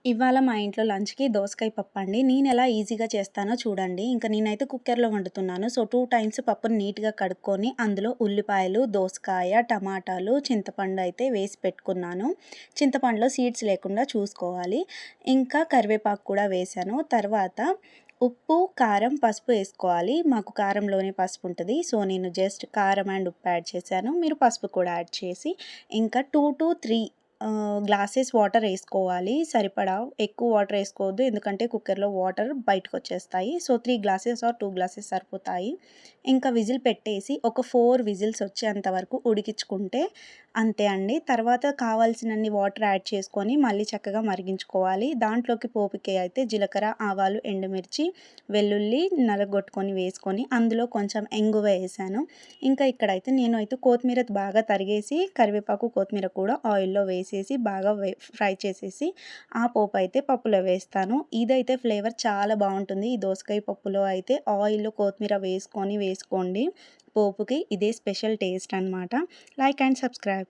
ఇవాళ మా ఇంట్లో లంచ్‌కి దోసకాయ పప్పండి. నేనెలా ఈజీగా చేస్తానో చూడండి. ఇంక నేనైతే కుక్కర్‌లో వండుతున్నాను. సో, 2 టైమ్స్ పప్పుని నీట్‌గా కడుక్కొని, అందులో ఉల్లిపాయలు, దోసకాయ, టమాటాలు, చింతపండు అయితే వేసి పెట్టుకున్నాను. చింతపండులో సీడ్స్ లేకుండా చూసుకోవాలి. ఇంకా కరివేపాకు కూడా వేశాను. తర్వాత ఉప్పు, కారం, పసుపు ఏసుకోవాలి. మాకు కారంలోనే పసుపుంటది. సో, నేను జస్ట్ కారం అండ్ ఉప్పు యాడ్ చేశాను. మీరు పసుపు కూడా యాడ్ చేసి, ఇంకా 2-3 గ్లాసెస్ వాటర్ ఏసుకోవాలి సరిపడా. ఎక్కువ వాటర్ ఏసుకోవద్దు. ఎందుకంటే కుక్కర్‌లో వాటర్ బయటకొచ్చేస్తాయి. సో, 3 గ్లాసెస్ ఆర్ 2 గ్లాసెస్ సరిపోతాయి. ఇంకా విజిల్ పెట్టేసి ఒక 4 విజిల్స్ వచ్చేంత వరకు ఉడికించుకుంటే అంతే అండి. తర్వాత కావాల్సినన్ని వాటర్ యాడ్ చేసుకొని మళ్ళీ చక్కగా మరిగించుకోవాలి. దాంట్లోకి పోపుకి అయితే జీలకర్ర, ఆవాలు, ఎండుమిర్చి, వెల్లుల్లి నలగొట్టుకొని వేసుకొని అందులో కొంచెం ఇంగువ ఏసాను. ఇంకా ఇక్కడైతే నేనైతే కొత్తిమీర బాగా తరిగేసి కరివేపాకు, కొత్తిమీర కూడా ఆయిల్‌లో వేసేసి బాగా ఫ్రై చేసేసి ఆ పోపయితే పప్పులో వేస్తాను. ఇదైతే ఫ్లేవర్ చాలా బావుంటుంది. ఈ దోసకాయ పప్పులో అయితే ఆయిల్‌లో కొత్తిమీర వేసుకోండి పోపుకి. ఇదే స్పెషల్ టేస్ట్ అనమాట. Like and subscribe.